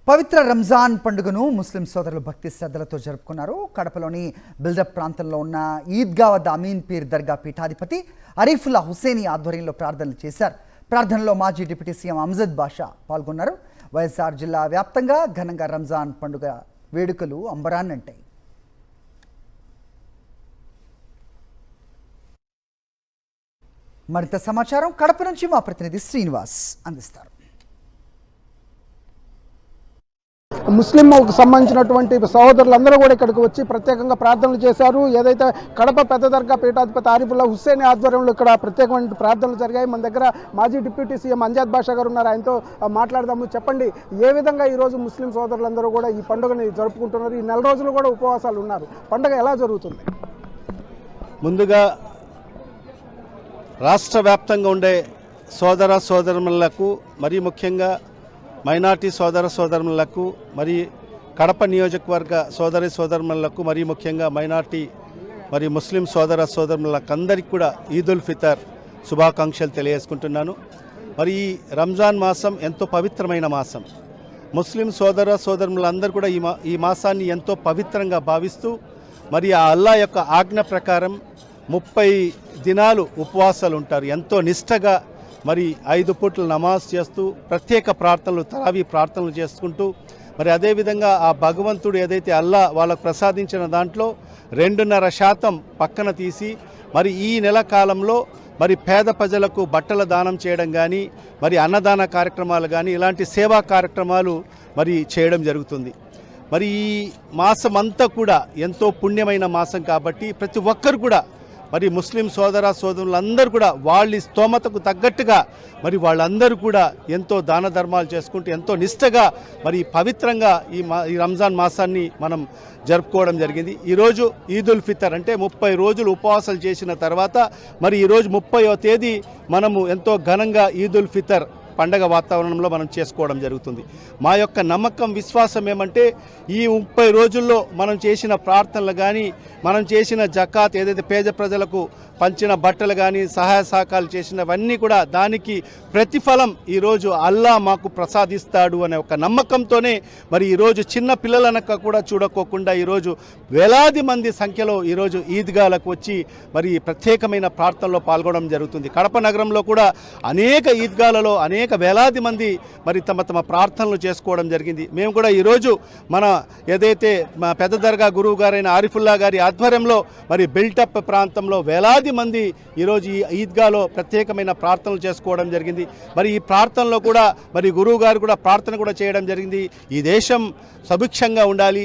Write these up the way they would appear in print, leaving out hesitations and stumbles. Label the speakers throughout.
Speaker 1: పవిత్ర రంజాన్ పండుగను ముస్లిం సోదరులు భక్తి శ్రద్ధలతో జరుపుకున్నారు. కడపలోని బిల్డప్ ప్రాంతంలో ఉన్న ఈద్గా వద్ద అమీన్ పీర్ దర్గా పీఠాధిపతి అరీఫుల్లా హుసేని ఆధ్వర్యంలో ప్రార్థనలు చేశారు. ప్రార్థనలో మాజీ డిప్యూటీ సీఎం అమ్జద్ బాషా పాల్గొన్నారు. వైఎస్ఆర్ జిల్లా వ్యాప్తంగా ఘనంగా రంజాన్ పండుగ వేడుకలు అంబరాన్నంటాయి. మరింత సమాచారం కడప నుంచి మా ప్రతినిధి శ్రీనివాస్ అందిస్తారు.
Speaker 2: ముస్లింకు సంబంధించినటువంటి సహోదరులందరూ కూడా ఇక్కడికి వచ్చి ప్రత్యేకంగా ప్రార్థనలు చేశారు. ఏదైతే కడప పెద్ద దర్గా పీఠాధిపతి ఆరిఫుల్లా హుస్సేని ఆధ్వర్యంలో ఇక్కడ ప్రత్యేకమైన ప్రార్థనలు జరిగాయి. మన దగ్గర మాజీ డిప్యూటీ సీఎం అంజద్ బాషా గారు ఉన్నారు. ఆయనతో మాట్లాడదాము. చెప్పండి, ఏ విధంగా ఈరోజు ముస్లిం సోదరులందరూ కూడా ఈ పండుగని జరుపుకుంటున్నారు? ఈ నెల రోజులు కూడా ఉపవాసాలు ఉన్నారు. పండుగ ఎలా జరుగుతుంది?
Speaker 3: ముందుగా రాష్ట్ర వ్యాప్తంగా ఉండే సోదర సోదరులకు, మరీ ముఖ్యంగా మైనార్టీ సోదర సోదరులకు, మరి కడప నియోజకవర్గ సోదరి సోదరులకు, మరీ ముఖ్యంగా మైనార్టీ మరి ముస్లిం సోదర సోదరులకు అందరికీ కూడా ఈదుల్ ఫితర్ శుభాకాంక్షలు తెలియజేసుకుంటున్నాను. మరి ఈ రంజాన్ మాసం ఎంతో పవిత్రమైన మాసం. ముస్లిం సోదర సోదరులందరూ కూడా ఈ మాసాన్ని ఎంతో పవిత్రంగా భావిస్తూ మరి ఆ అల్లా యొక్క ఆజ్ఞ ప్రకారం 30 దినాలు ఉపవాసాలు ఉంటారు. ఎంతో నిష్టగా మరి 5 పూట్ల నమాజ్ చేస్తూ ప్రత్యేక ప్రార్థనలు, తరావీ ప్రార్థనలు చేసుకుంటూ, మరి అదేవిధంగా ఆ భగవంతుడు ఏదైతే అల్లా వాళ్ళకు ప్రసాదించిన దాంట్లో 2.5% పక్కన తీసి మరి ఈ నెల కాలంలో మరి పేద ప్రజలకు బట్టల దానం చేయడం కానీ, మరి అన్నదాన కార్యక్రమాలు కానీ, ఇలాంటి సేవా కార్యక్రమాలు మరి చేయడం జరుగుతుంది. మరి ఈ మాసం అంతా కూడా ఎంతో పుణ్యమైన మాసం కాబట్టి ప్రతి ఒక్కరు కూడా మరి ముస్లిం సోదర సోదరులందరూ కూడా వాళ్ళ స్తోమతకు తగ్గట్టుగా మరి వాళ్ళందరూ కూడా ఎంతో దాన ధర్మాలు చేసుకుంటూ ఎంతో నిష్టగా మరి పవిత్రంగా ఈ రంజాన్ మాసాన్ని మనం జరుపుకోవడం జరిగింది. ఈరోజు ఈదుల్ ఫితర్ అంటే 30 రోజులు ఉపవాసాలు చేసిన తర్వాత మరి ఈరోజు 30వ తేదీ మనము ఎంతో ఘనంగా ఈదుల్ ఫితర్ పండగ వాతావరణంలో మనం చేసుకోవడం జరుగుతుంది. మా యొక్క నమ్మకం, విశ్వాసం ఏమంటే ఈ 30 రోజుల్లో మనం చేసిన ప్రార్థనలు కానీ, మనం చేసిన జకాత్ ఏదైతే పేద ప్రజలకు పంచిన బట్టలు కానీ, సహాయ సహకారాలు చేసినవన్నీ కూడా దానికి ప్రతిఫలం ఈరోజు అల్లా మాకు ప్రసాదిస్తాడు అనే ఒక నమ్మకంతోనే మరి ఈరోజు చిన్న పిల్లలనక కూడా చూడకోకుండా ఈరోజు వేలాది మంది సంఖ్యలో ఈరోజు ఈద్గాలకు వచ్చి మరి ప్రత్యేకమైన ప్రార్థనలో పాల్గొనడం జరుగుతుంది. కడప నగరంలో కూడా అనేక ఈద్గాలలో అనేక వేలాది మంది మరి తమ తమ ప్రార్థనలు చేసుకోవడం జరిగింది. మేము కూడా ఈరోజు మన ఏదైతే మా పెద్ద దర్గా గురువు గారైన ఆరిఫుల్లా గారి ఆధ్వర్యంలో మరి బిల్టప్ ప్రాంతంలో వేలాది మంది ఈరోజు ఈ ఈద్గాలో ప్రత్యేకమైన ప్రార్థనలు చేసుకోవడం జరిగింది. మరి ఈ ప్రార్థనలో కూడా మరి గురువు గారు కూడా ప్రార్థన కూడా చేయడం జరిగింది. ఈ దేశం సుభిక్షంగా ఉండాలి,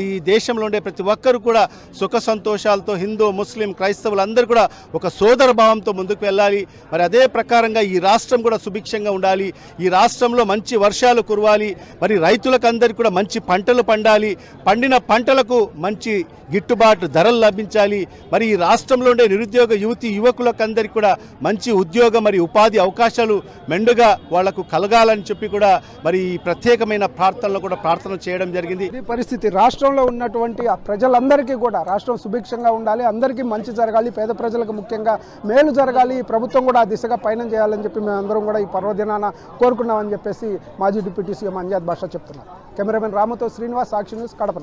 Speaker 3: ఈ దేశంలో ఉండే ప్రతి ఒక్కరు కూడా సుఖ సంతోషాలతో, హిందూ ముస్లిం క్రైస్తవులందరూ కూడా ఒక సోదర భావంతో ముందుకు వెళ్ళాలి. మరి అదే ప్రకారంగా ఈ రాష్ట్రం కూడా సుభిక్షంగా ఉండాలి, ఈ రాష్ట్రంలో మంచి వర్షాలు కురవాలి, మరి రైతులకు అందరికీ కూడా మంచి పంటలు పండాలి, పండిన పంటలకు మంచి గిట్టుబాటు ధరలు లభించాలి. మరి ఈ రాష్ట్రంలో ఉండే నిరుద్యోగ యువకులకు అందరికీ కూడా మంచి ఉద్యోగ మరి ఉపాధి అవకాశాలు మెండుగా వాళ్లకు కలగాలని చెప్పి కూడా మరి ఈ ప్రత్యేకమైన ప్రార్థనలు కూడా ప్రార్థన చేయడం జరిగింది.
Speaker 2: ఈ పరిస్థితి రాష్ట్రంలో ఉన్నటువంటి ప్రజలందరికీ కూడా రాష్ట్రం సుభిక్షంగా ఉండాలి, అందరికీ మంచి జరగాలి, పేద ప్రజలకు ముఖ్యంగా మేలు జరగాలి, ప్రభుత్వం కూడా ఆ దిశగా పయనం చేయాలని చెప్పి మేమందరం కూడా ఈ పర్వదినాన కోరుకున్నామని చెప్పేసి మాజీ డిప్యూటీ సీఎం అంజద్ బాషా చెప్తున్నారు. కెమెరామెన్ రామతో శ్రీనివాస్, సాక్షి న్యూస్, కడప.